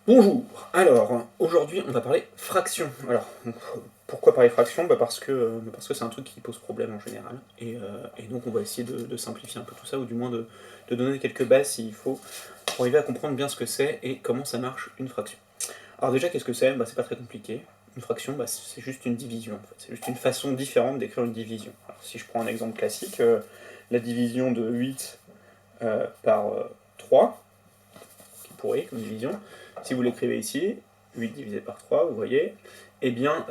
Bonjour, alors aujourd'hui on va parler fraction. Alors pourquoi parler fraction? Parce que c'est un truc qui pose problème en général, et donc on va essayer de simplifier un peu tout ça, ou du moins de donner quelques bases s'il faut, pour arriver à comprendre bien ce que c'est et comment ça marche une fraction. Alors déjà qu'est-ce que c'est? C'est pas très compliqué. Une fraction, c'est juste une division en fait, c'est juste une façon différente d'écrire une division. Alors si je prends un exemple classique, la division de 8 par 3, qui pourrait comme division. Si vous l'écrivez ici, 8 divisé par 3, vous voyez, eh bien,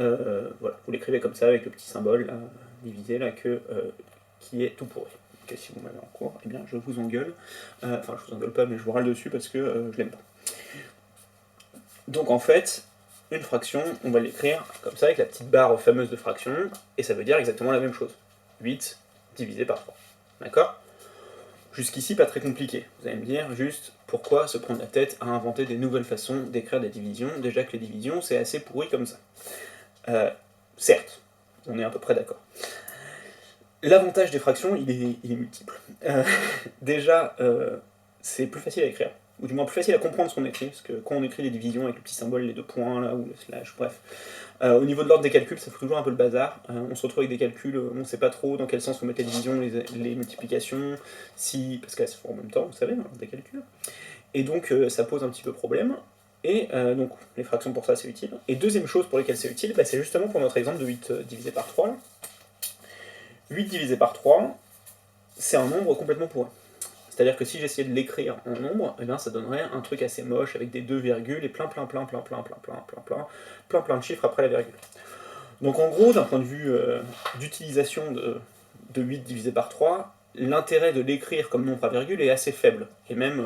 voilà, vous l'écrivez comme ça, avec le petit symbole là, divisé, là, qui est tout pourri. Okay, si vous m'avez en cours, eh bien, je vous engueule. Enfin, je vous engueule pas, mais je vous râle dessus parce que je l'aime pas. Donc, en fait, une fraction, on va l'écrire comme ça, avec la petite barre fameuse de fraction, et ça veut dire exactement la même chose. 8 divisé par 3. D'accord? Jusqu'ici, pas très compliqué. Vous allez me dire juste pourquoi se prendre la tête à inventer des nouvelles façons d'écrire des divisions, déjà que les divisions c'est assez pourri comme ça. Euh, certes, on est à peu près d'accord. L'avantage des fractions, il est multiple. Euh, déjà, c'est plus facile à écrire, ou du moins plus facile à comprendre ce qu'on écrit, parce que quand on écrit des divisions avec le petit symbole, les deux points là, ou le slash, bref, au niveau de l'ordre des calculs, ça fait toujours un peu le bazar. On se retrouve avec des calculs, on ne sait pas trop dans quel sens on met les divisions, les multiplications, parce qu'elles se font en même temps, vous savez, dans des calculs. Et donc ça pose un petit peu problème. Et donc les fractions pour ça c'est utile. Et deuxième chose pour lesquelles c'est utile, c'est justement pour notre exemple de 8 divisé par 3. Là. 8 divisé par 3, c'est un nombre complètement pourri. C'est-à-dire que si j'essayais de l'écrire en nombre, eh bien, ça donnerait un truc assez moche avec des deux virgules et plein de chiffres après la virgule. Donc en gros, d'un point de vue d'utilisation de 8 divisé par 3, l'intérêt de l'écrire comme nombre à virgule est assez faible, et même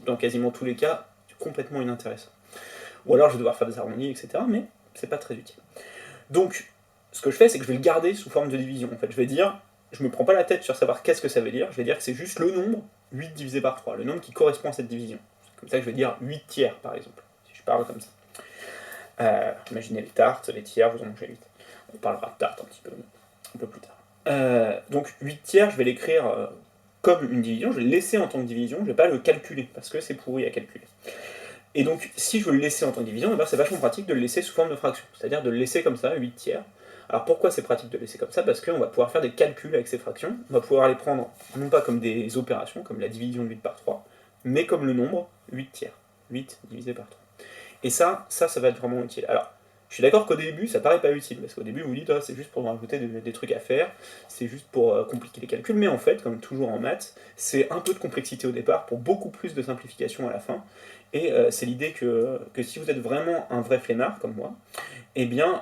dans quasiment tous les cas, complètement inintéressant. Ou alors je vais devoir faire des harmonies, etc., mais c'est pas très utile. Donc, ce que je fais, c'est que je vais le garder sous forme de division. En fait, je vais dire, je me prends pas la tête sur savoir qu'est-ce que ça veut dire, je vais dire que c'est juste le nombre 8 divisé par 3, le nombre qui correspond à cette division. C'est comme ça que je vais dire 8 tiers, par exemple, si je parle comme ça. Imaginez les tartes, les tiers, vous en mangez 8. On parlera de tartes un peu plus tard. Donc 8 tiers, je vais l'écrire comme une division, je vais le laisser en tant que division, je ne vais pas le calculer, parce que c'est pourri à calculer. Et donc, si je veux le laisser en tant que division, c'est vachement pratique de le laisser sous forme de fraction, c'est-à-dire de le laisser comme ça, 8 tiers. Alors pourquoi c'est pratique de le laisser comme ça? Parce qu'on va pouvoir faire des calculs avec ces fractions, on va pouvoir les prendre non pas comme des opérations, comme la division de 8 par 3, mais comme le nombre 8 tiers, 8 divisé par 3. Et ça va être vraiment utile. Alors, je suis d'accord qu'au début, ça paraît pas utile, parce qu'au début, vous vous dites, ah, c'est juste pour rajouter des trucs à faire, c'est juste pour compliquer les calculs, mais en fait, comme toujours en maths, c'est un peu de complexité au départ, pour beaucoup plus de simplification à la fin, et c'est l'idée que si vous êtes vraiment un vrai flemmard, comme moi, eh bien,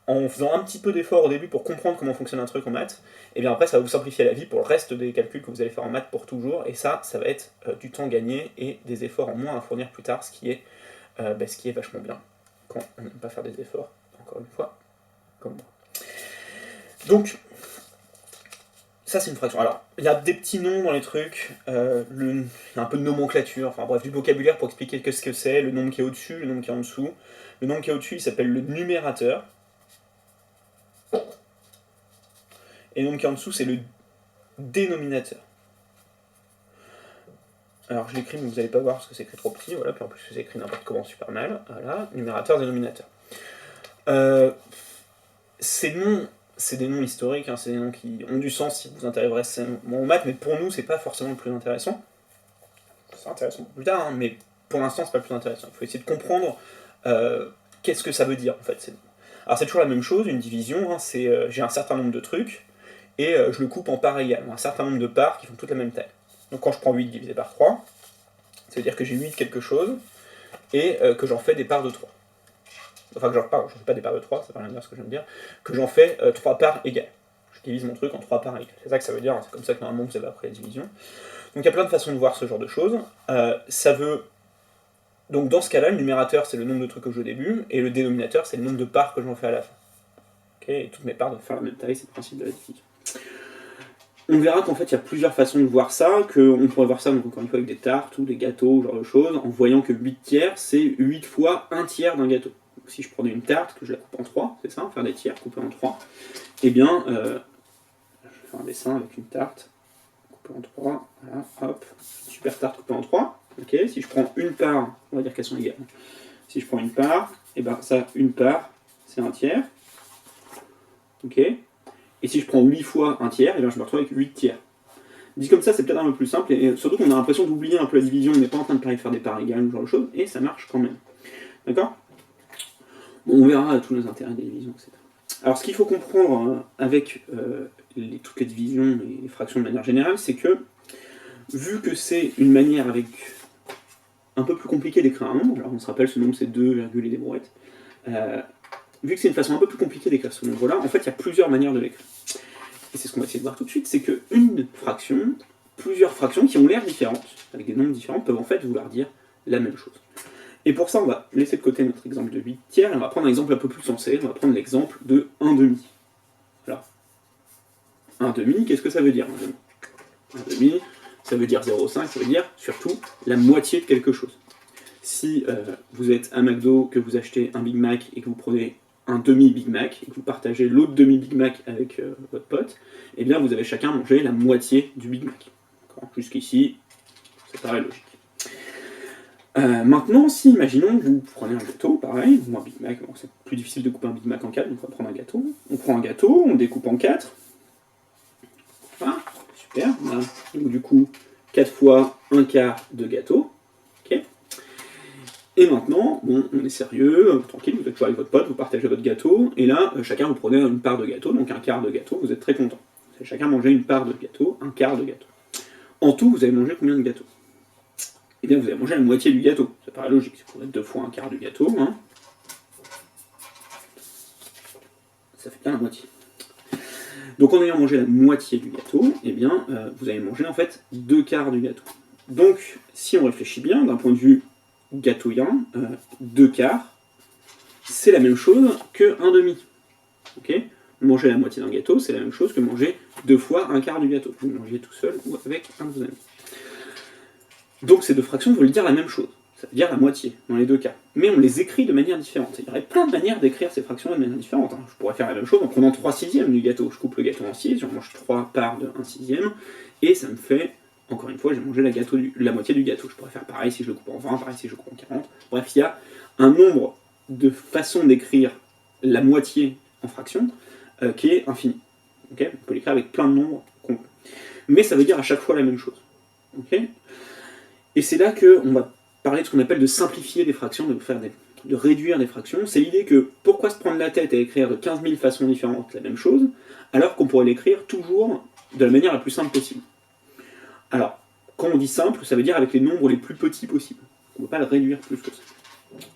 en faisant un petit peu d'effort au début pour comprendre comment fonctionne un truc en maths, et bien après, ça va vous simplifier la vie pour le reste des calculs que vous allez faire en maths pour toujours, et ça va être du temps gagné et des efforts en moins à fournir plus tard, ce qui est vachement bien quand on n'aime pas faire des efforts, encore une fois, comme moi. Donc, ça c'est une fraction. Alors, il y a des petits noms dans les trucs, il y a un peu de nomenclature, enfin bref, du vocabulaire pour expliquer ce que c'est, le nombre qui est au-dessus, le nombre qui est en dessous. Le nombre qui est au-dessus, il s'appelle le numérateur, et le nombre qui est en dessous, c'est le dénominateur. Alors je l'écris, mais vous n'allez pas voir parce que c'est écrit trop petit, voilà, puis en plus c'est écrit n'importe comment super mal, voilà, numérateur, dénominateur. Ces noms, c'est des noms historiques, hein, c'est des noms qui ont du sens si vous intéressez au maths, mais pour nous, c'est pas forcément le plus intéressant. C'est intéressant plus tard, hein, mais pour l'instant, c'est pas le plus intéressant. Il faut essayer de comprendre qu'est-ce que ça veut dire, en fait. Alors, c'est toujours la même chose, une division, hein, j'ai un certain nombre de trucs, et je le coupe en parts égales, un certain nombre de parts qui font toutes la même taille. Donc, quand je prends 8 divisé par 3, ça veut dire que j'ai 8 quelque chose, et que j'en fais des parts de 3. Enfin, que j'en fais pas des parts de 3, ça veut rien dire ce que je viens de dire, que j'en fais 3 parts égales. Je divise mon truc en 3 parts égales. C'est ça que ça veut dire, c'est comme ça que normalement vous avez appris la division. Donc il y a plein de façons de voir ce genre de choses. Ça veut. Donc dans ce cas-là, le numérateur c'est le nombre de trucs que je joue au début, et le dénominateur c'est le nombre de parts que j'en fais à la fin. Okay, et toutes mes parts doivent faire la même taille, c'est le principe de la division. On verra qu'en fait il y a plusieurs façons de voir ça, qu'on pourrait voir ça donc, encore une fois avec des tartes ou des gâteaux, ce genre de choses, en voyant que 8 tiers c'est 8 fois 1 tiers d'un gâteau. Donc, si je prenais une tarte, que je la coupe en 3, c'est ça, faire des tiers coupés en 3, eh bien, je vais faire un dessin avec une tarte coupée en 3, voilà, hop, super tarte coupée en 3, ok, si je prends une part, on va dire qu'elles sont égales, Si je prends une part, et ben ça, une part, c'est un tiers. Ok. Et si je prends 8 fois un tiers, et ben je me retrouve avec 8 tiers. Dit comme ça, c'est peut-être un peu plus simple, et surtout qu'on a l'impression d'oublier un peu la division, on n'est pas en train de faire des parts égales, ce genre de choses, et ça marche quand même. D'accord? Bon, on verra tous les intérêts des divisions, etc. Alors, ce qu'il faut comprendre avec toutes les divisions et les fractions de manière générale, c'est que, vu que c'est une manière avec un peu plus compliquée d'écrire un nombre, alors on se rappelle, ce nombre c'est 2, virgule et des brouettes, vu que c'est une façon un peu plus compliquée d'écrire ce nombre-là, en fait, il y a plusieurs manières de l'écrire. Et c'est ce qu'on va essayer de voir tout de suite, c'est qu'une fraction, plusieurs fractions qui ont l'air différentes, avec des nombres différents, peuvent en fait vouloir dire la même chose. Et pour ça, on va laisser de côté notre exemple de 8 tiers, et on va prendre un exemple un peu plus sensé, on va prendre l'exemple de 1 demi. Voilà. 1 demi, qu'est-ce que ça veut dire 1 demi 1 demi, ça veut dire 0,5, ça veut dire surtout la moitié de quelque chose. Si vous êtes à McDo, que vous achetez un Big Mac et que vous prenez un demi-Big Mac, et que vous partagez l'autre demi-Big Mac avec votre pote, eh bien vous avez chacun mangé la moitié du Big Mac. Jusqu'ici, ça paraît logique. Maintenant, si, imaginons, vous prenez un gâteau, pareil, ou un Big Mac, bon, c'est plus difficile de couper un Big Mac en 4, donc on va prendre un gâteau. On prend un gâteau, on découpe en 4. Voilà, super. On a, donc, du coup, 4 fois un quart de gâteau. Okay. Et maintenant, bon, on est sérieux, tranquille, vous êtes toujours avec votre pote, vous partagez votre gâteau, et là, chacun vous prenez une part de gâteau, donc un quart de gâteau, vous êtes très content. Vous avez chacun mangé une part de gâteau, un quart de gâteau. En tout, vous avez mangé combien de gâteaux? Eh bien, vous avez mangé la moitié du gâteau. Ça paraît logique, c'est pour être 2 fois un quart du gâteau. Hein. Ça fait bien la moitié. Donc, en ayant mangé la moitié du gâteau, eh bien, vous avez mangé en fait 2 quarts du gâteau. Donc, si on réfléchit bien, d'un point de vue gâteauien, 2 quarts, c'est la même chose que 1 demi. Okay, manger la moitié d'un gâteau, c'est la même chose que manger 2 fois un quart du gâteau. Vous mangez tout seul ou avec un de vos amis. Donc ces deux fractions veulent dire la même chose, ça veut dire la moitié, dans les deux cas. Mais on les écrit de manière différente. Il y aurait plein de manières d'écrire ces fractions de manière différente. Je pourrais faire la même chose en prenant 3 sixièmes du gâteau. Je coupe le gâteau en 6, j'en mange 3 parts de 1 sixième, et ça me fait, encore une fois, j'ai mangé la moitié du gâteau. Je pourrais faire pareil si je le coupe en 20, pareil si je le coupe en 40. Bref, il y a un nombre de façons d'écrire la moitié en fraction qui est infini. Okay, on peut l'écrire avec plein de nombres complets. Mais ça veut dire à chaque fois la même chose. Okay, et c'est là qu'on va parler de ce qu'on appelle de simplifier des fractions, de réduire des fractions. C'est l'idée que pourquoi se prendre la tête à écrire de 15 000 façons différentes la même chose, alors qu'on pourrait l'écrire toujours de la manière la plus simple possible. Alors, quand on dit simple, ça veut dire avec les nombres les plus petits possibles. On ne peut pas le réduire plus que ça.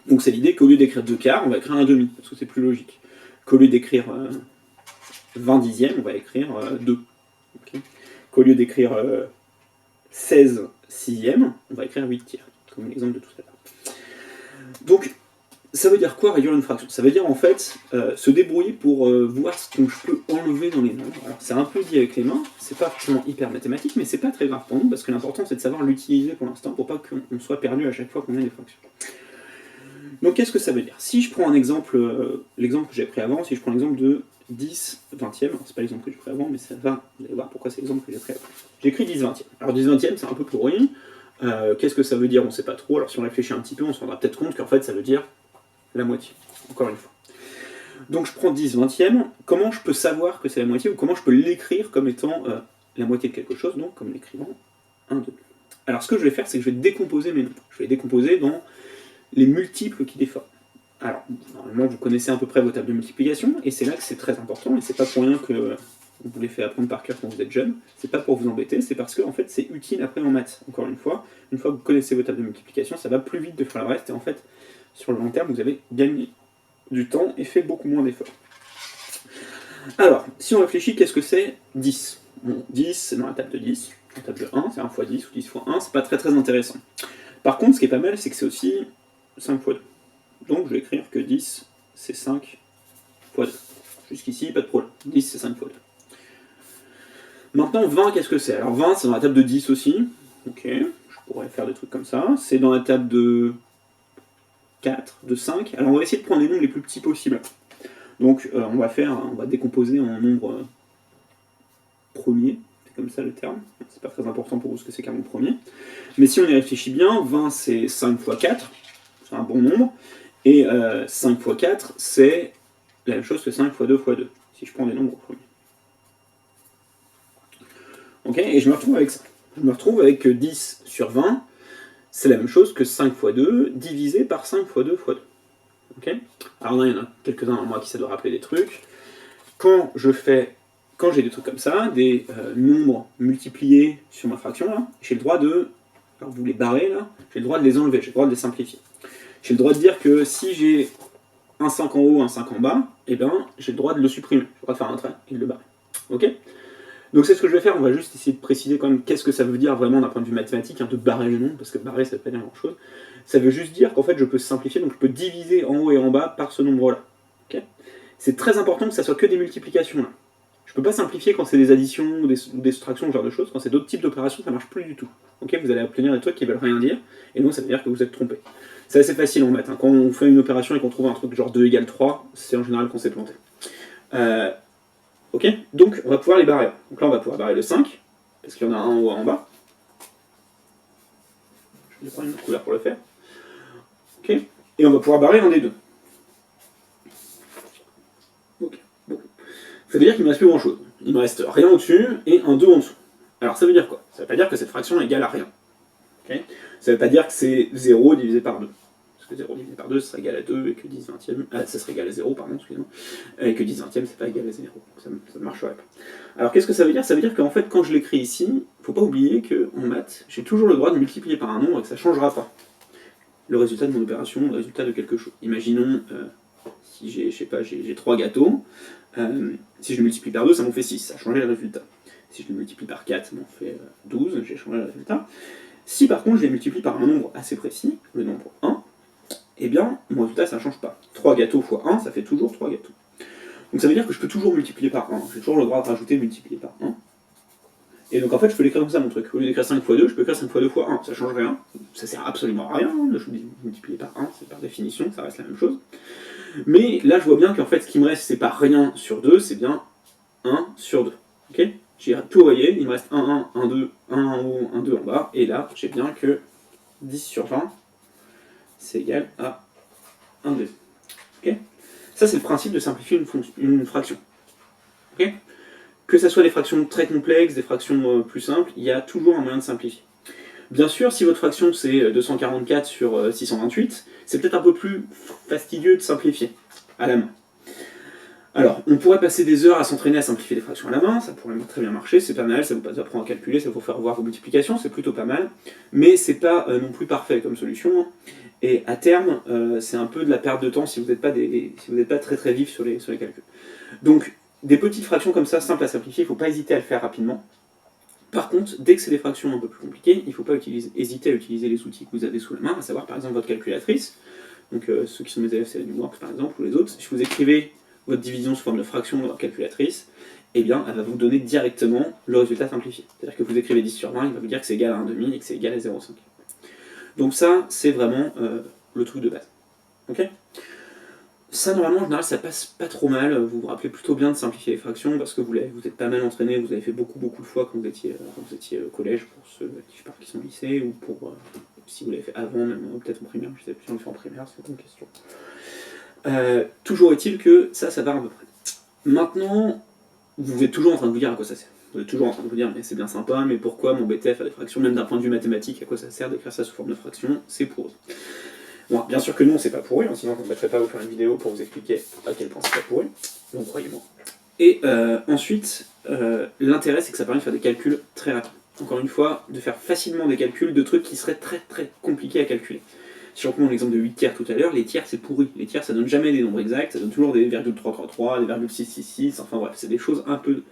Donc c'est l'idée qu'au lieu d'écrire 2 quarts, on va écrire un demi, parce que c'est plus logique. Qu'au lieu d'écrire 20 dixièmes, on va écrire 2. Okay, qu'au lieu d'écrire 16 sixièmes, on va écrire 8 tiers, comme l'exemple de tout à l'heure. Donc, ça veut dire quoi réduire une fraction? Ça veut dire en fait se débrouiller pour voir ce que je peux enlever dans les nombres. Alors c'est un peu dit avec les mains, c'est pas forcément hyper mathématique, mais c'est pas très grave pour nous, parce que l'important c'est de savoir l'utiliser pour l'instant, pour pas qu'on soit perdu à chaque fois qu'on a des fractions. Donc qu'est-ce que ça veut dire? Si je prends un exemple, l'exemple que j'ai pris avant, si je prends l'exemple de 10 vingtième, c'est pas l'exemple que j'ai pris avant, mais ça va, vous allez voir pourquoi c'est l'exemple que j'ai pris avant. J'ai écrit 10 vingtième. Alors 10 vingtième, c'est un peu pourri. Qu'est-ce que ça veut dire? On sait pas trop. Alors si on réfléchit un petit peu, on se rendra peut-être compte qu'en fait ça veut dire la moitié, encore une fois. Donc je prends 10 vingtième, comment je peux savoir que c'est la moitié, ou comment je peux l'écrire comme étant la moitié de quelque chose, donc comme l'écrivant 1, 2. Alors ce que je vais faire, c'est que je vais décomposer mes nombres. Je vais les décomposer dans les multiples qui les forment. Alors, normalement, vous connaissez à peu près vos tables de multiplication, et c'est là que c'est très important, et c'est pas pour rien que vous les fait apprendre par cœur quand vous êtes jeune, c'est pas pour vous embêter, c'est parce que en fait, c'est utile après en maths, encore une fois que vous connaissez vos tables de multiplication, ça va plus vite de faire le reste, et en fait, sur le long terme, vous avez gagné du temps et fait beaucoup moins d'efforts. Alors, si on réfléchit, qu'est-ce que c'est 10 Bon, 10, c'est dans la table de 10, la table de 1, c'est 1 fois 10 ou 10 fois 1, c'est pas très très intéressant. Par contre, ce qui est pas mal, c'est que c'est aussi 5 fois 2. Donc je vais écrire que 10, c'est 5 fois 2. Jusqu'ici, pas de problème. 10, c'est 5 fois 2. Maintenant, 20, qu'est-ce que c'est? Alors 20, c'est dans la table de 10 aussi. Ok, je pourrais faire des trucs comme ça. C'est dans la table de 4, de 5. Alors on va essayer de prendre les nombres les plus petits possibles. Donc on va décomposer en nombres premiers. C'est comme ça le terme. C'est pas très important pour vous ce que c'est qu'un nombre premier. Mais si on y réfléchit bien, 20 c'est 5 fois 4. C'est un bon nombre. Et 5 fois 4, c'est la même chose que 5 fois 2 fois 2, si je prends des nombres premiers. Ok, et je me retrouve avec ça. Je me retrouve avec que 10 sur 20, c'est la même chose que 5 fois 2 divisé par 5 fois 2 fois 2. Ok. Alors là, il y en a quelques-uns en moi qui savent rappeler des trucs. Quand j'ai des trucs comme ça, des nombres multipliés sur ma fraction, là, j'ai le droit de, alors vous les barrez là, j'ai le droit de les enlever, j'ai le droit de les simplifier. J'ai le droit de dire que si j'ai un 5 en haut, un 5 en bas, eh ben, j'ai le droit de le supprimer. J'ai le droit de faire un trait et de le barrer. Ok. Donc c'est ce que je vais faire, on va juste essayer de préciser quand même qu'est-ce que ça veut dire vraiment d'un point de vue mathématique, hein, de barrer le nombre, parce que barrer ça veut pas dire grand chose. Ça veut juste dire qu'en fait je peux simplifier, donc je peux diviser en haut et en bas par ce nombre-là. Okay, c'est très important que ça soit que des multiplications là. Je peux pas simplifier quand c'est des additions ou des soustractions, ce genre de choses. Quand c'est d'autres types d'opérations, ça marche plus du tout. Okay, vous allez obtenir des trucs qui veulent rien dire, et donc ça veut dire que vous êtes trompé. C'est assez facile en maths, hein. Quand on fait une opération et qu'on trouve un truc genre 2 égale 3, c'est en général qu'on s'est planté. Ok, donc on va pouvoir les barrer. Donc là on va pouvoir barrer le 5, parce qu'il y en a un en haut et un en bas. Je vais prendre une autre couleur pour le faire. Ok, et on va pouvoir barrer un des deux. Ok, bon. Ça veut dire qu'il ne me reste plus grand chose. Il me reste rien au-dessus et un 2 en dessous. Alors ça veut dire quoi? Ça ne veut pas dire que cette fraction est égale à rien. Okay, ça ne veut pas dire que c'est 0 divisé par 2. Parce que 0 divisé par 2, ça serait égal à 2, et que 10 vingtième... ça serait égal à 0, pardon, excusez-moi. Et que 10 vingtième, c'est pas égal à 0. Ça ne marcherait pas. Alors qu'est-ce que ça veut dire? Ça veut dire qu'en fait, quand je l'écris ici, il ne faut pas oublier qu'en maths, j'ai toujours le droit de multiplier par un nombre et que ça ne changera pas le résultat de mon opération, le résultat de quelque chose. Imaginons, si j'ai 3 gâteaux, si je le multiplie par 2, ça m'en fait 6, ça a changé le résultat. Si je le multiplie par 4, ça m'en fait 12, j'ai changé le résultat. Si par contre je les multiplie par un nombre assez précis, le nombre 1, eh bien mon résultat ça ne change pas. 3 gâteaux fois 1, ça fait toujours 3 gâteaux. Donc ça veut dire que je peux toujours multiplier par 1, j'ai toujours le droit de rajouter multiplier par 1. Et donc en fait je peux l'écrire comme ça mon truc. Au lieu d'écrire 5 fois 2, je peux écrire 5 fois 2 fois 1, ça change rien. Ça sert absolument à rien, hein, de multiplier par 1, c'est par définition, ça reste la même chose. Mais là je vois bien qu'en fait ce qui me reste c'est pas rien sur 2, c'est bien 1 sur 2. Ok, j'ai tout envoyé, il me reste 1, 1, 1, 2, 1 en haut, 1, 2 en bas, et là j'ai bien que 10 sur 20, c'est égal à 1 2. Okay, ça c'est le principe de simplifier une fraction. Okay, que ce soit des fractions très complexes, des fractions plus simples, il y a toujours un moyen de simplifier. Bien sûr, si votre fraction c'est 244 sur 628, c'est peut-être un peu plus fastidieux de simplifier à la main. Alors, on pourrait passer des heures à s'entraîner à simplifier des fractions à la main, ça pourrait très bien marcher, c'est pas mal, ça vous apprend à calculer, ça vous faire voir vos multiplications, c'est plutôt pas mal, mais c'est pas non plus parfait comme solution, et à terme, c'est un peu de la perte de temps si vous n'êtes pas très très vif sur les calculs. Donc, des petites fractions comme ça, simples à simplifier, il ne faut pas hésiter à le faire rapidement. Par contre, dès que c'est des fractions un peu plus compliquées, il ne faut pas hésiter à utiliser les outils que vous avez sous la main, à savoir par exemple votre calculatrice, donc ceux qui sont mes élèves c'est la Numworks par exemple, ou les autres, si vous écrivez votre division sous forme de fraction dans votre calculatrice, eh bien, elle va vous donner directement le résultat simplifié. C'est-à-dire que vous écrivez 10 sur 20, il va vous dire que c'est égal à 1,5 et que c'est égal à 0,5. Donc ça, c'est vraiment le truc de base. Ok ? Ça, normalement, en général, ça passe pas trop mal. Vous vous rappelez plutôt bien de simplifier les fractions parce que vous êtes pas mal entraîné, vous avez fait beaucoup de fois quand vous étiez au collège, pour ceux qui sont au lycée, ou pour si vous l'avez fait avant, même peut-être en primaire, je sais plus si on le fait en primaire, c'est une question. Toujours est-il que ça va à peu près. Maintenant, vous êtes toujours en train de vous dire à quoi ça sert. Vous êtes toujours en train de vous dire, mais c'est bien sympa, mais pourquoi m'embêter à faire des fractions, même d'un point de vue mathématique, à quoi ça sert d'écrire ça sous forme de fraction, c'est pour eux. Bon, bien sûr que nous, c'est pas pour eux, hein, sinon je ne mettrais pas à vous faire une vidéo pour vous expliquer à quel point c'est pas pour eux, donc croyez-moi. Et ensuite, l'intérêt, c'est que ça permet de faire des calculs très rapides. Encore une fois, de faire facilement des calculs de trucs qui seraient très très compliqués à calculer. Si on prend l'exemple de 8 tiers tout à l'heure, les tiers c'est pourri. Les tiers ça donne jamais des nombres exacts, ça donne toujours des virgules 3,3, des virgules 6,6,6, enfin bref, c'est des choses un peu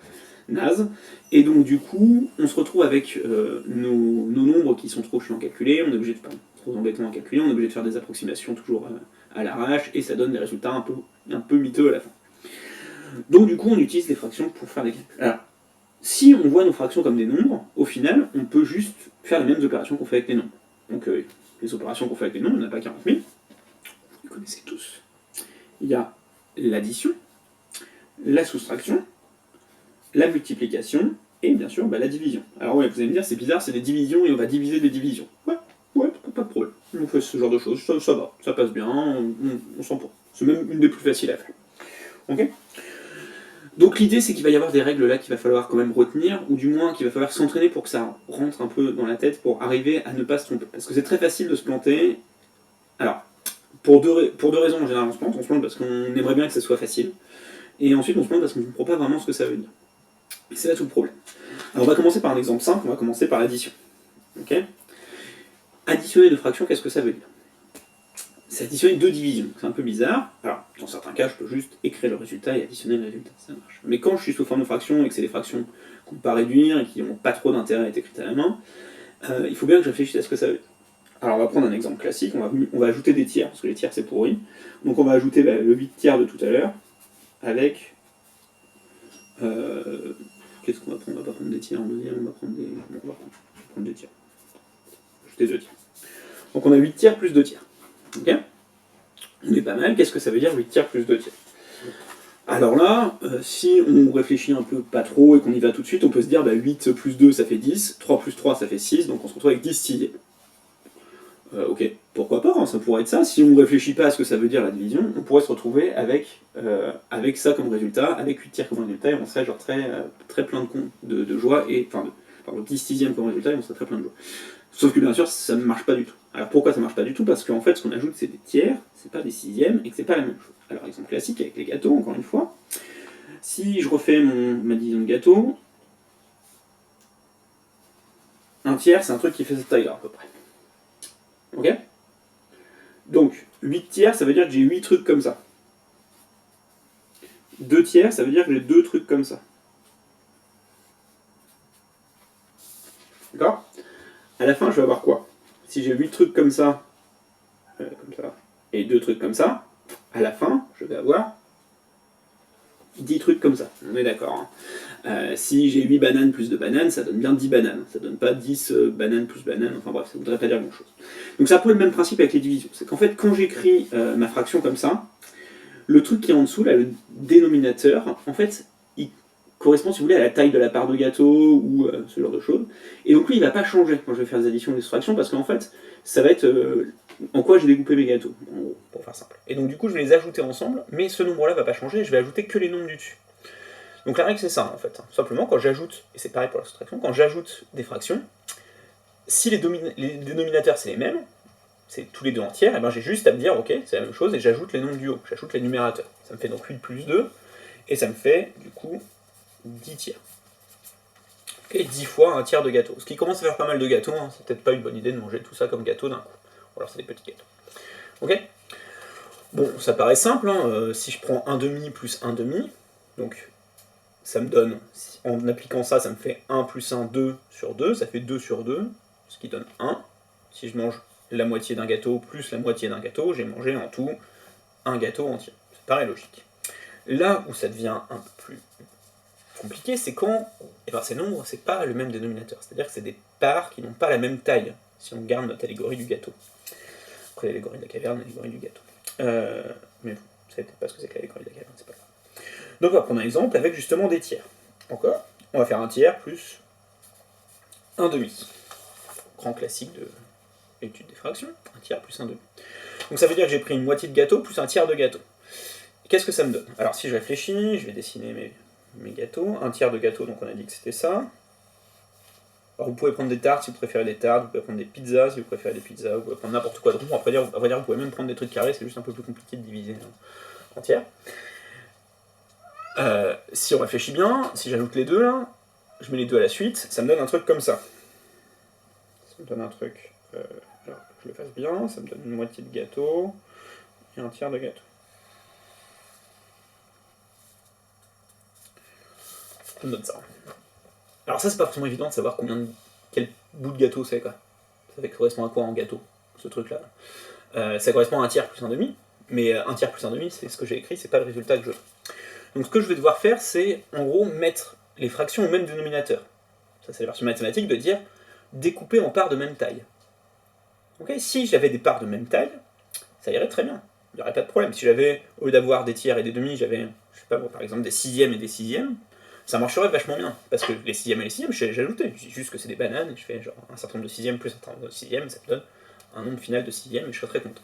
nazes. Et donc du coup, on se retrouve avec nos nombres qui sont trop chiants à calculer, on est obligé de pas trop embêtant à calculer, on est obligé de faire des approximations toujours à l'arrache, et ça donne des résultats un peu miteux à la fin. Donc du coup, on utilise les fractions pour faire des calculs. Alors, si on voit nos fractions comme des nombres, au final, on peut juste faire les mêmes opérations qu'on fait avec les nombres. Donc les opérations qu'on fait avec les nombres, il n'y en a pas 40 000, vous les connaissez tous. Il y a l'addition, la soustraction, la multiplication, et bien sûr la division. Alors ouais, vous allez me dire, c'est bizarre, c'est des divisions et on va diviser des divisions. Ouais, pas de problème. on fait ce genre de choses, ça va, ça passe bien, on s'en prend. C'est même une des plus faciles à faire. Ok. Donc l'idée c'est qu'il va y avoir des règles là qu'il va falloir quand même retenir, ou du moins qu'il va falloir s'entraîner pour que ça rentre un peu dans la tête pour arriver à ne pas se tromper. Parce que c'est très facile de se planter. Alors, pour deux raisons en général on se plante parce qu'on aimerait bien que ça soit facile, et ensuite on se plante parce qu'on ne comprend pas vraiment ce que ça veut dire. Et c'est là tout le problème. Alors on va commencer par un exemple simple, on va commencer par l'addition. Ok. Additionner deux fractions, qu'est-ce que ça veut dire? C'est additionner deux divisions, c'est un peu bizarre. Alors, dans certains cas, je peux juste écrire le résultat et additionner le résultat, ça marche. Mais quand je suis sous forme de fractions et que c'est des fractions qu'on ne peut pas réduire et qui n'ont pas trop d'intérêt à être écrites à la main, il faut bien que je réfléchisse à ce que ça veut dire. Alors, on va prendre un exemple classique, on va ajouter des tiers, parce que les tiers c'est pourri. Donc, on va ajouter le 8 tiers de tout à l'heure avec. Qu'est-ce qu'on va prendre? On va pas prendre des tiers en deuxième, on va prendre des. Non, on va prendre des tiers. Ajouter 2 tiers. Donc, on a 8 tiers plus 2 tiers. Ok. On est pas mal, qu'est-ce que ça veut dire 8 tiers plus 2 tiers? Alors là, si on réfléchit un peu pas trop et qu'on y va tout de suite, on peut se dire 8 plus 2 ça fait 10, 3 plus 3 ça fait 6, donc on se retrouve avec 10 sixièmes. Ok, pourquoi pas, hein, ça pourrait être ça. Si on ne réfléchit pas à ce que ça veut dire la division, on pourrait se retrouver avec ça comme résultat, avec 8 tiers comme résultat, et on serait genre très plein de joie, et enfin, 10 sixièmes comme résultat, et on serait très plein de joie. Sauf que bien sûr, ça ne marche pas du tout. Alors pourquoi ça ne marche pas du tout? Parce qu'en fait, ce qu'on ajoute, c'est des tiers, c'est pas des sixièmes, et que c'est pas la même chose. Alors, exemple classique avec les gâteaux, encore une fois. Si je refais ma division de gâteau, un tiers, c'est un truc qui fait cette taille-là, à peu près. Ok? Donc, 8 tiers, ça veut dire que j'ai 8 trucs comme ça. 2 tiers, ça veut dire que j'ai 2 trucs comme ça. D'accord? À la fin, je vais avoir quoi? Si j'ai 8 trucs comme ça, et 2 trucs comme ça, à la fin, je vais avoir 10 trucs comme ça. On est d'accord. Hein. Si j'ai 8 bananes plus 2 bananes, ça donne bien 10 bananes. Ça donne pas 10 bananes plus bananes, enfin bref, ça voudrait pas dire grand chose. Donc c'est un peu le même principe avec les divisions. C'est qu'en fait, quand j'écris ma fraction comme ça, le truc qui est en dessous, là, le dénominateur, en fait, il correspond, si vous voulez, à la taille de la part de gâteau ou ce genre de choses. Et donc lui, il va pas changer quand je vais faire des additions et des soustractions, parce qu'en fait, ça va être en quoi j'ai découpé mes gâteaux, en gros, pour faire simple. Et donc du coup, je vais les ajouter ensemble, mais ce nombre-là va pas changer, je vais ajouter que les nombres du dessus. Donc la règle, c'est ça, en fait. Simplement, quand j'ajoute, et c'est pareil pour la soustraction, quand j'ajoute des fractions, si les dénominateurs, c'est les mêmes, c'est tous les deux entières, et ben j'ai juste à me dire, ok, c'est la même chose, et j'ajoute les nombres du haut, j'ajoute les numérateurs. Ça me fait donc 8 plus 2, et ça me fait, du coup, 10 tiers. Et 10 fois un tiers de gâteau. Ce qui commence à faire pas mal de gâteaux, hein. C'est peut-être pas une bonne idée de manger tout ça comme gâteau d'un coup. Ou alors c'est des petits gâteaux. Ok? Bon, ça paraît simple, hein. Si je prends 1 demi plus 1 demi, donc ça me donne, en appliquant ça, ça me fait 1 plus 1, 2 sur 2, ça fait 2 sur 2, ce qui donne 1. Si je mange la moitié d'un gâteau plus la moitié d'un gâteau, j'ai mangé en tout un gâteau entier. Ça paraît logique. Là où ça devient un peu plus compliqué, c'est quand ces nombres, c'est pas le même dénominateur. C'est-à-dire que c'est des parts qui n'ont pas la même taille, si on garde notre allégorie du gâteau. Après l'allégorie de la caverne, l'allégorie du gâteau. Mais vous savez peut-être pas ce que c'est que l'allégorie de la caverne, c'est pas grave. Donc on va prendre un exemple avec justement des tiers. Encore, on va faire un tiers plus un demi. Grand classique de l'étude des fractions, un tiers plus un demi. Donc ça veut dire que j'ai pris une moitié de gâteau plus un tiers de gâteau. Qu'est-ce que ça me donne? Alors si je réfléchis, je vais dessiner mes gâteaux. Un tiers de gâteau, donc on a dit que c'était ça. Alors vous pouvez prendre des tartes si vous préférez des tartes, vous pouvez prendre des pizzas si vous préférez des pizzas, vous pouvez prendre n'importe quoi de rond. À vrai dire, vous pouvez même prendre des trucs carrés, c'est juste un peu plus compliqué de diviser en tiers. Si on réfléchit bien, si j'ajoute les deux là, je mets les deux à la suite, ça me donne un truc comme ça. Ça me donne un truc, alors que je le fasse bien, ça me donne une moitié de gâteau et un tiers de gâteau. Ça me donne ça. Alors ça c'est pas forcément évident de savoir quel bout de gâteau c'est quoi. Ça correspond à quoi en gâteau, ce truc là. Ça correspond à un tiers plus un demi, mais un tiers plus un demi c'est ce que j'ai écrit, c'est pas le résultat que je veux. Donc ce que je vais devoir faire c'est en gros mettre les fractions au même dénominateur. Ça c'est la version mathématique de dire découper en parts de même taille. Okay, si j'avais des parts de même taille, ça irait très bien. Il n'y aurait pas de problème. Si j'avais, au lieu d'avoir des tiers et des demi, j'avais, je sais pas, par exemple des sixièmes et des sixièmes, ça marcherait vachement bien. Parce que les sixièmes et les sixièmes, j'ai ajouté. Je dis juste que c'est des bananes, et je fais genre un certain nombre de sixièmes plus un certain nombre de sixièmes, ça me donne un nombre final de sixième et je serai très content.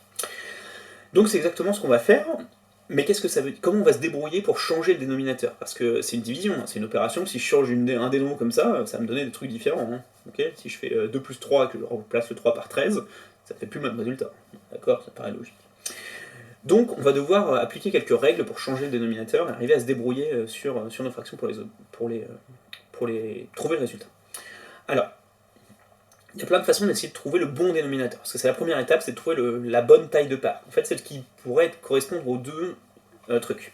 Donc c'est exactement ce qu'on va faire, mais qu'est-ce que ça veut dire? Comment on va se débrouiller pour changer le dénominateur? Parce que c'est une division, hein, c'est une opération, si je change un dénom comme ça va me donner des trucs différents. Hein. Okay, si je fais 2 plus 3 et que je remplace le 3 par 13, ça fait plus le même résultat. D'accord, ça paraît logique. Donc on va devoir appliquer quelques règles pour changer le dénominateur et arriver à se débrouiller sur nos fractions pour les trouver le résultat. Alors, il y a plein de façons d'essayer de trouver le bon dénominateur. Parce que c'est la première étape, c'est de trouver la bonne taille de part. En fait, celle qui pourrait correspondre aux deux trucs.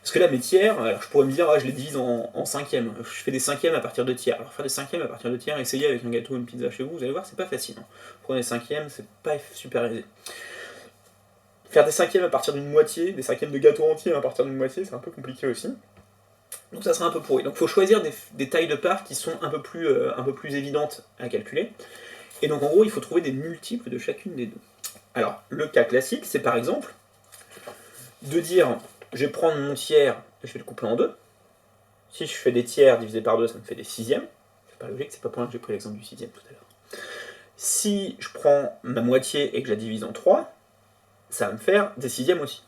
Parce que là, mes tiers, alors je pourrais me dire, je les divise en cinquièmes. Je fais des cinquièmes à partir de tiers. Alors faire des cinquièmes à partir de tiers, essayez avec un gâteau ou une pizza chez vous allez voir, c'est pas facile. Hein. Prenez des cinquièmes, c'est pas super aisé. Faire des cinquièmes à partir d'une moitié, des cinquièmes de gâteau entier à partir d'une moitié, c'est un peu compliqué aussi. Donc ça sera un peu pourri. Donc il faut choisir des tailles de parts qui sont un peu plus évidentes à calculer. Et donc en gros, il faut trouver des multiples de chacune des deux. Alors, le cas classique, c'est par exemple de dire, je vais prendre mon tiers et je vais le couper en deux. Si je fais des tiers divisé par 2, ça me fait des sixièmes. C'est pas logique, c'est pas pour rien que j'ai pris l'exemple du sixième tout à l'heure. Si je prends ma moitié et que je la divise en 3, ça va me faire des sixièmes aussi.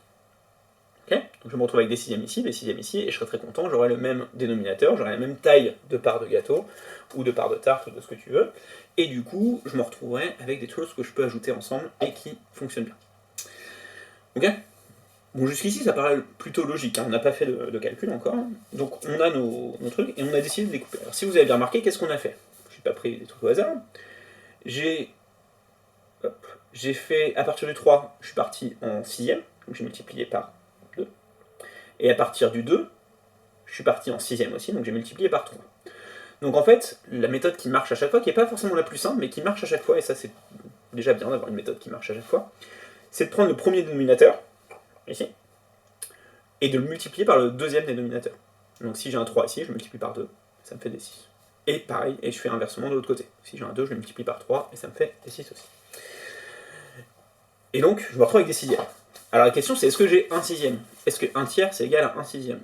Okay, donc je vais me retrouver avec des sixièmes ici, et je serai très content, j'aurai le même dénominateur, j'aurai la même taille de part de gâteau, ou de part de tarte, ou de ce que tu veux, et du coup, je me retrouverai avec des choses que je peux ajouter ensemble et qui fonctionnent bien. Ok? Bon, jusqu'ici, ça paraît plutôt logique, hein, on n'a pas fait de calcul encore, donc on a nos trucs, et on a décidé de les couper. Alors si vous avez bien remarqué, qu'est-ce qu'on a fait? J'ai pas pris des trucs au hasard, j'ai fait, à partir du 3, je suis parti en sixième, donc j'ai multiplié par 2. Et à partir du 2, je suis parti en sixième aussi, donc j'ai multiplié par 3. Donc en fait, la méthode qui marche à chaque fois, qui n'est pas forcément la plus simple, mais qui marche à chaque fois, et ça c'est déjà bien d'avoir une méthode qui marche à chaque fois, c'est de prendre le premier dénominateur, ici, et de le multiplier par le deuxième dénominateur. Donc si j'ai un 3 ici, je multiplie par 2, ça me fait des 6. Et pareil, et je fais inversement de l'autre côté. Si j'ai un 2, je le multiplie par 3, et ça me fait des 6 aussi. Et donc, je me retrouve avec des sixièmes. Alors la question c'est, est-ce que j'ai un sixième? Est-ce que 1 tiers c'est égal à 1 sixième?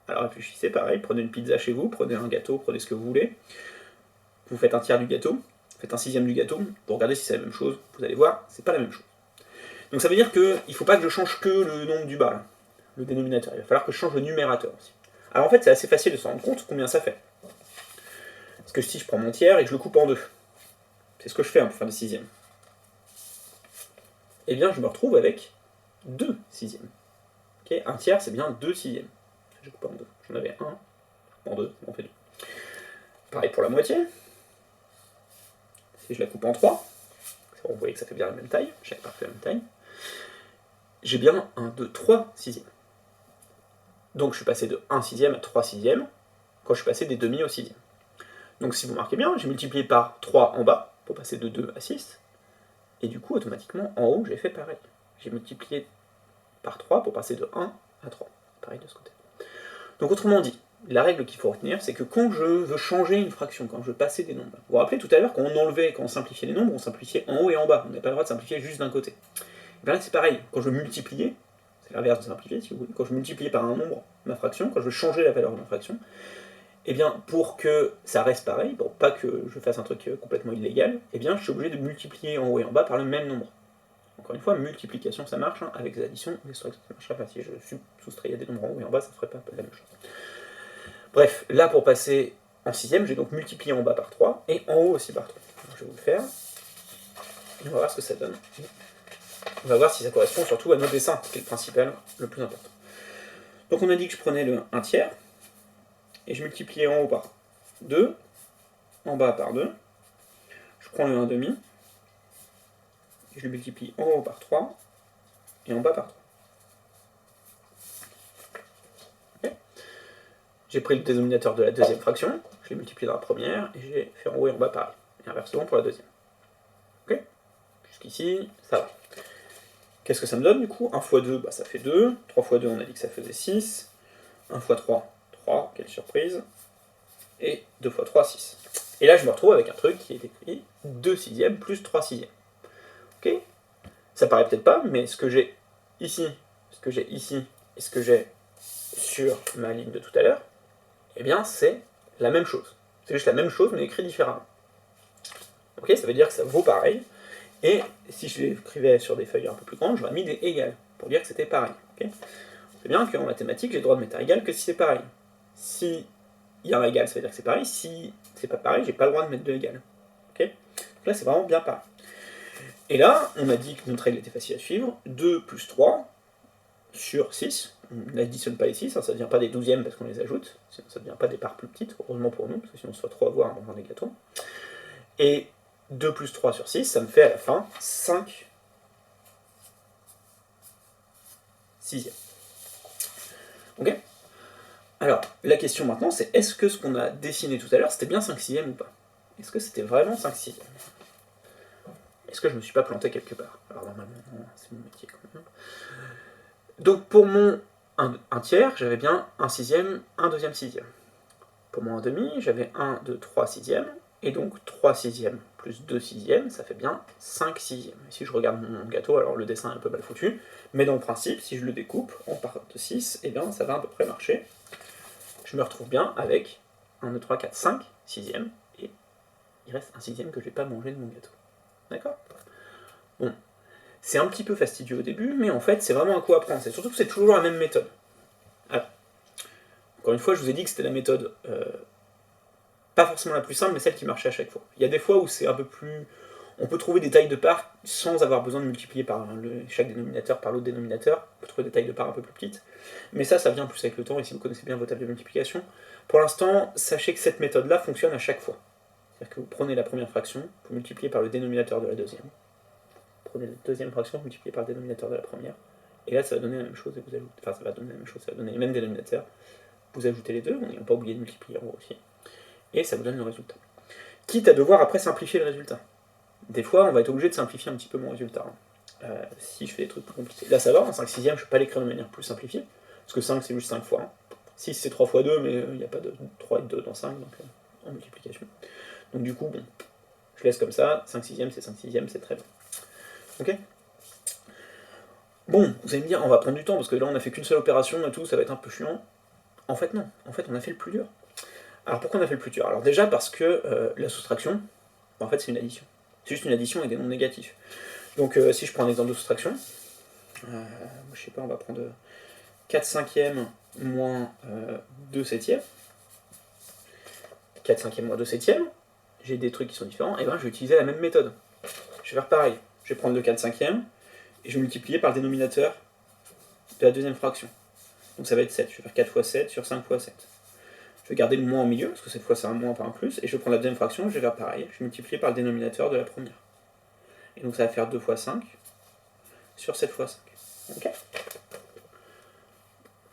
Alors réfléchissez, pareil, prenez une pizza chez vous, prenez un gâteau, prenez ce que vous voulez. Vous faites un tiers du gâteau, vous faites un sixième du gâteau, vous regardez si c'est la même chose, vous allez voir, c'est pas la même chose. Donc ça veut dire qu'il ne faut pas que je change que le nombre du bas, là, le dénominateur, il va falloir que je change le numérateur aussi. Alors en fait c'est assez facile de se rendre compte combien ça fait. Parce que si je prends mon tiers et que je le coupe en deux, c'est ce que je fais pour faire des sixièmes. Eh bien je me retrouve avec 2 sixièmes. Okay, un tiers c'est bien 2 sixièmes. Je coupe en deux. J'en avais 1, en 2, on fait 2. Pareil pour la moitié. Si je la coupe en 3, vous voyez que ça fait bien la même taille, chaque part fait la même taille, j'ai bien 1, 2, 3 sixièmes. Donc je suis passé de 1 sixième à 3 sixièmes, quand je suis passé des demi au sixième. Donc si vous marquez bien, j'ai multiplié par 3 en bas, pour passer de 2 à 6, et du coup automatiquement en haut j'ai fait pareil. J'ai multiplié par 3 pour passer de 1 à 3. Pareil de ce côté. Donc autrement dit, la règle qu'il faut retenir, c'est que quand je veux changer une fraction, quand je veux passer des nombres, vous vous rappelez tout à l'heure, quand on simplifiait les nombres, on simplifiait en haut et en bas, on n'avait pas le droit de simplifier juste d'un côté. Et bien là c'est pareil, quand je veux multiplier, c'est l'inverse de simplifier si vous voulez, quand je multiplie par un nombre ma fraction, quand je veux changer la valeur de ma fraction, et bien pour que ça reste pareil, pour pas que je fasse un truc complètement illégal, et bien je suis obligé de multiplier en haut et en bas par le même nombre. Encore une fois, multiplication ça marche, hein, avec des additions, des soustractions ça marcherait pas. Si je soustrayais des nombres en haut et en bas, ça ne ferait pas la même chose. Bref, là pour passer en sixième, j'ai donc multiplié en bas par 3 et en haut aussi par 3. Donc, je vais vous le faire. Et on va voir ce que ça donne. On va voir si ça correspond surtout à nos dessins, qui est le principal, le plus important. Donc on a dit que je prenais le 1 tiers, et je multipliais en haut par 2, en bas par 2. Je prends le 1 demi, et je le multiplie en haut par 3, et en bas par 3. Okay. J'ai pris le dénominateur de la deuxième fraction, je l'ai multiplié dans la première, et j'ai fait en haut et en bas pareil. Et inversement pour la deuxième. Ok. Jusqu'ici, ça va. Qu'est-ce que ça me donne du coup? 1 x 2, ça fait 2. 3 x 2, on a dit que ça faisait 6. 1 x 3, 3, quelle surprise. Et 2 x 3, 6. Et là, je me retrouve avec un truc qui est écrit 2 sixièmes plus 3 sixièmes. Ok? Ça paraît peut-être pas, mais ce que j'ai ici, ce que j'ai ici, et ce que j'ai sur ma ligne de tout à l'heure, eh bien, c'est la même chose. C'est juste la même chose, mais écrit différemment. Ok? Ça veut dire que ça vaut pareil. Et si je l'écrivais sur des feuilles un peu plus grandes, j'aurais mis des égales, pour dire que c'était pareil. Okay, c'est bien qu'en mathématiques, j'ai le droit de mettre un égal que si c'est pareil. Si il y a un égal, ça veut dire que c'est pareil. Si c'est pas pareil, j'ai pas le droit de mettre de égal. Okay, donc là, c'est vraiment bien pareil. Et là, on a dit que notre règle était facile à suivre. 2 plus 3 sur 6. On n'additionne pas les 6, hein, ça ne devient pas des douzièmes parce qu'on les ajoute. Sinon, ça ne devient pas des parts plus petites, heureusement pour nous, parce que sinon, ce soit trop à voir dans un égaton. Et 2 plus 3 sur 6, ça me fait à la fin 5 sixièmes. Ok ? Alors, la question maintenant, c'est est-ce que ce qu'on a dessiné tout à l'heure, c'était bien 5 sixièmes ou pas ? Est-ce que c'était vraiment 5 sixièmes ? Est-ce que je me suis pas planté quelque part ? Alors normalement, non, c'est mon métier quand même. Donc pour mon 1 tiers, j'avais bien 1 sixième, 1 deuxième sixième. Pour mon 1 demi, j'avais 1, 2, 3 sixièmes, et donc 3 sixièmes plus 2 sixièmes, ça fait bien 5 sixièmes. Et si je regarde mon gâteau, alors le dessin est un peu mal foutu, mais dans le principe, si je le découpe en part de 6, eh bien ça va à peu près marcher. Je me retrouve bien avec 1, 2, 3, 4, 5 sixièmes, et il reste 1 sixième que je ne vais pas manger de mon gâteau. D'accord ? Bon. C'est un petit peu fastidieux au début, mais en fait, c'est vraiment un coup à prendre. C'est surtout que c'est toujours la même méthode. Alors, encore une fois, je vous ai dit que c'était la méthode pas forcément la plus simple, mais celle qui marchait à chaque fois. Il y a des fois où c'est un peu plus... On peut trouver des tailles de parts sans avoir besoin de multiplier par chaque dénominateur par l'autre dénominateur. On peut trouver des tailles de parts un peu plus petites. Mais ça vient plus avec le temps, et si vous connaissez bien vos tables de multiplication. Pour l'instant, sachez que cette méthode-là fonctionne à chaque fois. C'est-à-dire que vous prenez la première fraction, vous multipliez par le dénominateur de la deuxième. Prenez la deuxième fraction, multipliée par le dénominateur de la première. Et là, ça va donner la même chose, et vous ajoutez... Enfin, ça va donner la même chose, ça va donner les mêmes dénominateurs. Vous ajoutez les deux, en n'ayant pas oublié de multiplier en gros aussi. Et ça vous donne le résultat. Quitte à devoir après simplifier le résultat. Des fois, on va être obligé de simplifier un petit peu mon résultat. Si je fais des trucs plus compliqués. Là, ça va, en 5 sixième, je ne peux pas l'écrire de manière plus simplifiée, parce que 5, c'est juste 5 fois 1. 6, c'est 3 fois 2, mais il n'y a pas de 3 et 2 dans 5, donc en multiplication. Donc du coup, bon, je laisse comme ça, 5 sixièmes, c'est 5 sixièmes, c'est très bien. Ok ? Bon, vous allez me dire, on va prendre du temps, parce que là, on a fait qu'une seule opération et tout, ça va être un peu chiant. En fait, non. En fait, on a fait le plus dur. Alors, pourquoi on a fait le plus dur ? Alors déjà, parce que la soustraction, en fait, c'est une addition. C'est juste une addition avec des nombres négatifs. Donc, si je prends un exemple de soustraction, je sais pas, on va prendre 4 cinquièmes moins 2 septièmes. 4 cinquièmes moins 2 septièmes, j'ai des trucs qui sont différents, et ben je vais utiliser la même méthode. Je vais faire pareil. Je vais prendre le 4 cinquièmes, et je vais multiplier par le dénominateur de la deuxième fraction. Donc ça va être 7. Je vais faire 4 fois 7 sur 5 fois 7. Je vais garder le moins au milieu, parce que cette fois c'est un moins, pas un plus, et je vais prendre la deuxième fraction, je vais faire pareil. Je vais multiplier par le dénominateur de la première. Et donc ça va faire 2 fois 5 sur 7 fois 5. Ok ?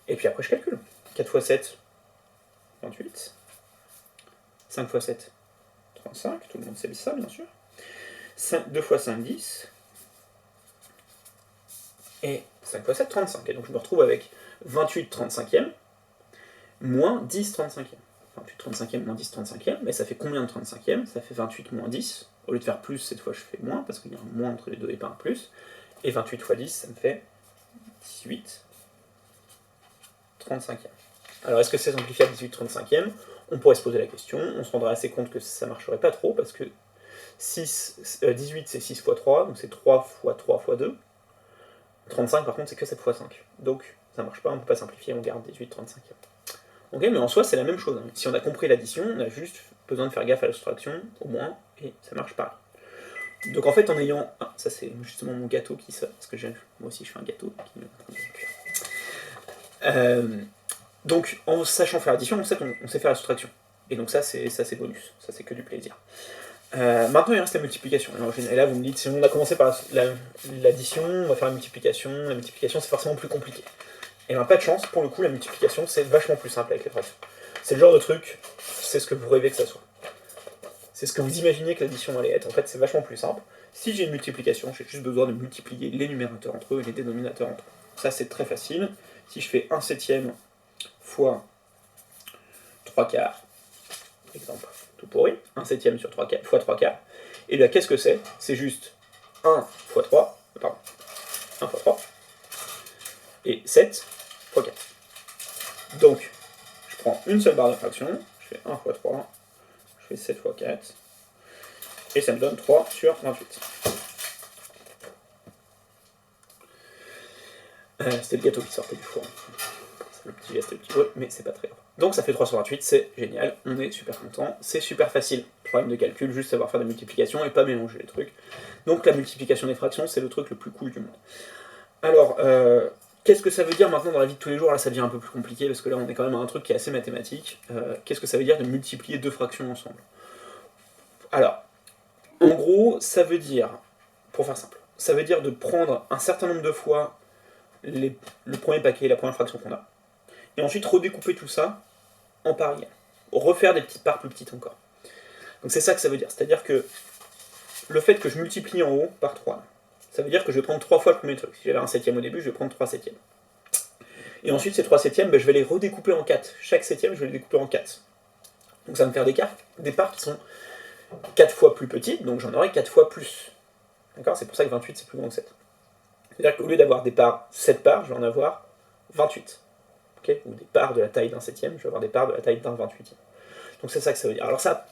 Et puis après je calcule. 4 fois 7, 28. 5 fois 7, 35. Tout le monde sait ça, bien sûr. 2 fois 5, 10. Et 5 fois 7, 35. Et donc je me retrouve avec 28 35e moins 10 35e. 28 35e moins 10 35e, mais ça fait combien de 35e ? Ça fait 28 moins 10. Au lieu de faire plus, cette fois je fais moins, parce qu'il y a un moins entre les deux et pas un plus. Et 28 fois 10, ça me fait 18 35e. Alors est-ce que c'est simplifiable 18 35e ? On pourrait se poser la question, on se rendra assez compte que ça marcherait pas trop, parce que 18 c'est 6 fois 3, donc c'est 3 fois 3 fois 2. 35 par contre c'est que 7 fois 5. Donc ça marche pas, on peut pas simplifier, on garde 18 35e. Ok, mais en soi c'est la même chose. Hein. Si on a compris l'addition, on a juste besoin de faire gaffe à la soustraction, au moins, et ça marche pareil. Donc en fait en ayant... Ah, ça c'est justement mon gâteau qui sonne, parce que moi aussi je fais un gâteau qui donc en sachant faire l'addition, on sait faire la soustraction. Et donc ça c'est bonus, ça c'est que du plaisir. Maintenant il reste la multiplication. Et là vous me dites, si on a commencé par l'addition, on va faire la multiplication c'est forcément plus compliqué. Et bien pas de chance, pour le coup la multiplication c'est vachement plus simple avec les fractions. C'est le genre de truc, c'est ce que vous rêvez que ça soit. C'est ce que vous imaginez que l'addition allait être. En fait c'est vachement plus simple. Si j'ai une multiplication, j'ai juste besoin de multiplier les numérateurs entre eux et les dénominateurs entre eux. Ça c'est très facile. Si je fais 1 septième fois 3 quarts, exemple tout pourri, 1 septième sur 3 quarts, fois 3 quarts, et bien qu'est-ce que c'est ? C'est juste 1 fois 3, pardon, 1 fois 3, et 7 fois 4. Donc, je prends une seule barre de fraction, je fais 1 fois 3, je fais 7 fois 4, et ça me donne 3 sur 28. C'était le gâteau qui sortait du four. Le petit geste, le petit bruit, mais c'est pas très grave. Donc ça fait 3 sur 28, c'est génial, on est super content, c'est super facile. Problème de calcul, juste savoir faire des multiplications et pas mélanger les trucs. Donc la multiplication des fractions, c'est le truc le plus cool du monde. Alors, qu'est-ce que ça veut dire maintenant dans la vie de tous les jours? Là, ça devient un peu plus compliqué, parce que là, on est quand même à un truc qui est assez mathématique. Qu'est-ce que ça veut dire de multiplier deux fractions ensemble? Alors, en gros, ça veut dire, pour faire simple, ça veut dire de prendre un certain nombre de fois le premier paquet, la première fraction qu'on a, et ensuite redécouper tout ça en parts égales. Refaire des petites parts plus petites encore. Donc c'est ça que ça veut dire. C'est-à-dire que le fait que je multiplie en haut par 3, ça veut dire que je vais prendre 3 fois le premier truc. Si j'avais un septième au début, je vais prendre 3 septièmes. Et ensuite, ces 3 septièmes, ben, je vais les redécouper en 4. Chaque septième, je vais les découper en 4. Donc ça va me faire des parts qui sont 4 fois plus petites, donc j'en aurai 4 fois plus. D'accord? C'est pour ça que 28, c'est plus grand que 7. C'est-à-dire qu'au lieu d'avoir des parts, 7 parts, je vais en avoir 28. Okay, ou des parts de la taille d'un septième, je vais avoir des parts de la taille d'un 28e. Donc c'est ça que ça veut dire. Alors ça,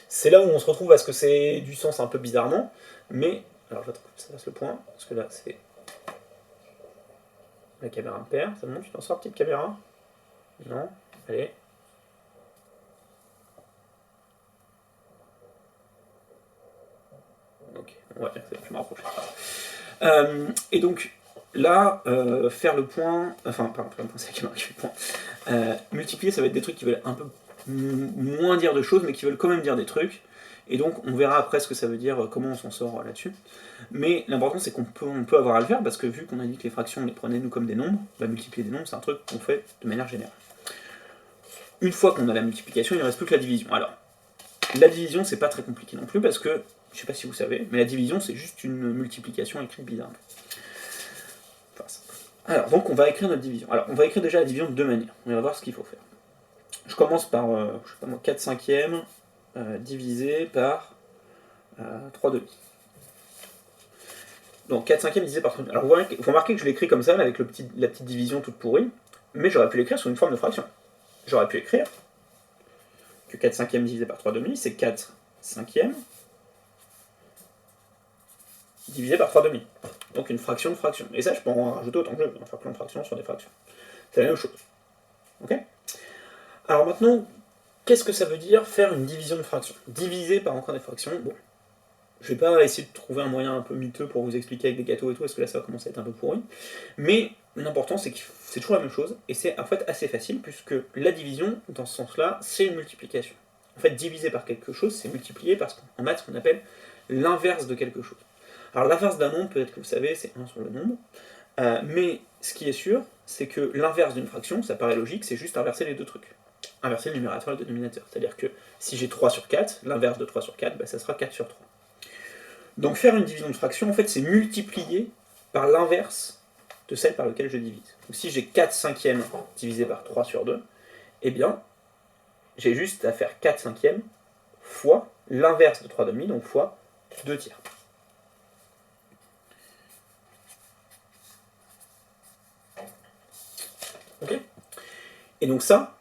c'est là où on se retrouve à ce que c'est du sens un peu bizarrement, mais... Alors j'attends que ça fasse le point, parce que là c'est... La caméra me perd, ça monte, tu t'en sors, petite caméra? Non? Allez. Ok, ouais, je me rapproche. Et donc, là, faire le point... Enfin, pardon, faire le point, c'est la caméra qui fait le point. Multiplier, ça va être des trucs qui veulent un peu moins dire de choses, mais qui veulent quand même dire des trucs. Et donc, on verra après ce que ça veut dire, comment on s'en sort là-dessus. Mais l'important, c'est qu'on peut avoir à le faire, parce que vu qu'on a dit que les fractions, on les prenait nous comme des nombres, bah, multiplier des nombres, c'est un truc qu'on fait de manière générale. Une fois qu'on a la multiplication, il ne reste plus que la division. Alors, la division, c'est pas très compliqué non plus, parce que, je sais pas si vous savez, mais la division, c'est juste une multiplication écrite bizarrement. Alors, donc on va écrire notre division. Alors, on va écrire déjà la division de deux manières. On va voir ce qu'il faut faire. Je commence par, je sais pas moi, 4 cinquièmes divisé par 3 demi. Donc 4 cinquièmes divisé par 3 demi. Alors, vous remarquez que je l'écris comme ça, là, avec la petite division toute pourrie, mais j'aurais pu l'écrire sous une forme de fraction. J'aurais pu écrire que 4 cinquièmes divisé par 3 demi, c'est 4 cinquièmes divisé par 3 demi. Donc une fraction de fraction. Et ça, je peux en rajouter autant que je veux, en faire plein de fractions sur des fractions. C'est la même chose. Ok? Alors maintenant, qu'est-ce que ça veut dire faire une division de fraction? Diviser par encore des fractions, bon. Je vais pas essayer de trouver un moyen un peu miteux pour vous expliquer avec des gâteaux et tout, parce que là ça va commencer à être un peu pourri. Mais l'important c'est que c'est toujours la même chose, et c'est en fait assez facile, puisque la division, dans ce sens-là, c'est une multiplication. En fait, diviser par quelque chose, c'est multiplier par en maths ce qu'on appelle l'inverse de quelque chose. Alors l'inverse d'un nombre, peut-être que vous savez, c'est 1 sur le nombre, mais ce qui est sûr, c'est que l'inverse d'une fraction, ça paraît logique, c'est juste inverser les deux trucs. Inverser le numérateur et le dénominateur. C'est-à-dire que si j'ai 3 sur 4, l'inverse de 3 sur 4, bah, ça sera 4 sur 3. Donc faire une division de fraction, en fait, c'est multiplier par l'inverse de celle par laquelle je divise. Donc si j'ai 4 cinquièmes divisé par 3 sur 2, eh bien, j'ai juste à faire 4 cinquièmes fois l'inverse de 3 demi, donc fois 2 tiers. Ok? Et donc ça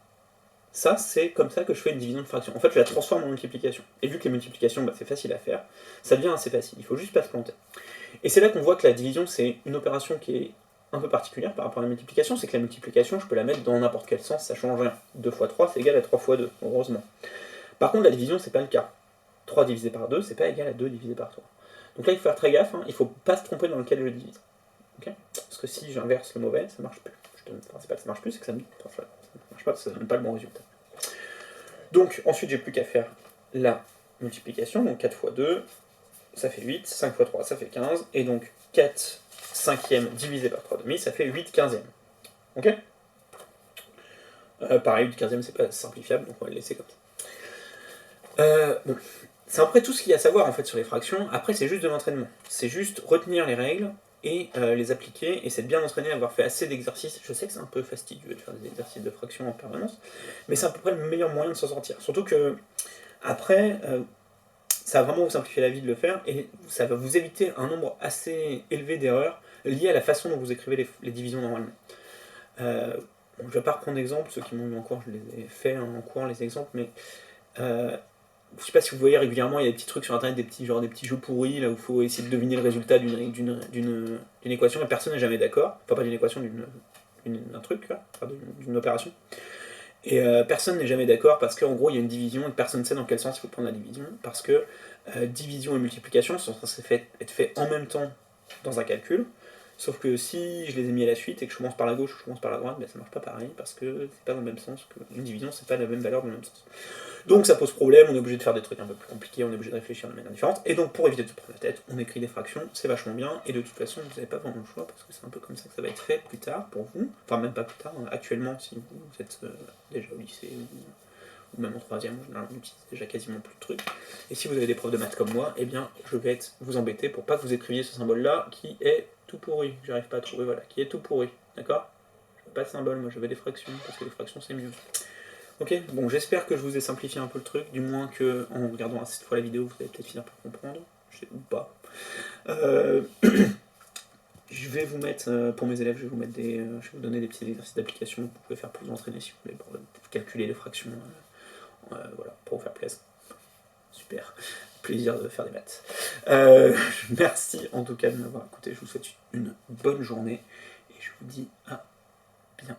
c'est comme ça que je fais une division de fraction. En fait, je la transforme en multiplication. Et vu que les multiplications, bah, c'est facile à faire, ça devient assez facile. Il faut juste pas se planter. Et c'est là qu'on voit que la division, c'est une opération qui est un peu particulière par rapport à la multiplication. C'est que la multiplication, je peux la mettre dans n'importe quel sens, ça change rien. 2 fois 3, c'est égal à 3 fois 2, heureusement. Par contre, la division, c'est pas le cas. 3 divisé par 2, c'est pas égal à 2 divisé par 3. Donc là, il faut faire très gaffe, hein. Il faut pas se tromper dans lequel je divise. Okay, parce que si j'inverse le mauvais, ça marche plus. Enfin, c'est pas que ça marche plus, c'est que ça ne marche pas, parce que ça donne pas le bon résultat. Donc ensuite j'ai plus qu'à faire la multiplication, donc 4 fois 2, ça fait 8, 5 fois 3, ça fait 15, et donc 4 cinquièmes divisé par 3 demi, ça fait 8 quinzièmes. Ok? Pareil, 8 quinzièmes c'est pas simplifiable, donc on va le laisser comme ça. Bon. C'est à peu près tout ce qu'il y a à savoir en fait sur les fractions, après c'est juste de l'entraînement. C'est juste retenir les règles, et les appliquer, et c'est bien entraîné à avoir fait assez d'exercices. Je sais que c'est un peu fastidieux de faire des exercices de fraction en permanence, mais c'est à peu près le meilleur moyen de s'en sortir. Surtout que, après, ça va vraiment vous simplifier la vie de le faire, et ça va vous éviter un nombre assez élevé d'erreurs liées à la façon dont vous écrivez les divisions normalement. Je ne vais pas reprendre d'exemples, ceux qui m'ont eu en cours, je les ai fait en cours, les exemples, mais je sais pas si vous voyez régulièrement, il y a des petits trucs sur internet, des petits jeux pourris, là où il faut essayer de deviner le résultat d'une équation, et personne n'est jamais d'accord. Enfin, pas d'une équation, d'un truc, là, enfin, d'une opération. Et personne n'est jamais d'accord parce qu'en gros, il y a une division et personne ne sait dans quel sens il faut prendre la division. Parce que division et multiplication sont censés être faits en même temps dans un calcul. Sauf que si je les ai mis à la suite et que je commence par la gauche ou je commence par la droite, ben ça marche pas pareil parce que c'est pas dans le même sens. Une division, c'est pas la même valeur dans le même sens. Donc ça pose problème, on est obligé de faire des trucs un peu plus compliqués, on est obligé de réfléchir de manière différente. Et donc pour éviter de se prendre la tête, on écrit des fractions, c'est vachement bien, et de toute façon vous n'avez pas vraiment le choix, parce que c'est un peu comme ça que ça va être fait plus tard pour vous. Enfin même pas plus tard, actuellement si vous êtes déjà au lycée ou même en troisième, en général on utilise déjà quasiment plus de trucs. Et si vous avez des profs de maths comme moi, eh bien je vais vous embêter pour pas que vous écriviez ce symbole là qui est tout pourri, j'arrive pas à trouver, voilà, qui est tout pourri, d'accord? Je veux pas de symbole, moi je veux des fractions, parce que les fractions c'est mieux. Ok, bon, j'espère que je vous ai simplifié un peu le truc, du moins que en regardant cette fois la vidéo, vous allez peut-être finir par comprendre, je sais ou pas. Je vais vous mettre, pour mes élèves, je vais vous donner des petits exercices d'application que vous pouvez faire pour vous entraîner si vous voulez, pour calculer les fractions, voilà, pour vous faire plaisir. Super, plaisir de faire des maths. Merci en tout cas de m'avoir écouté, je vous souhaite une bonne journée, et je vous dis à bientôt.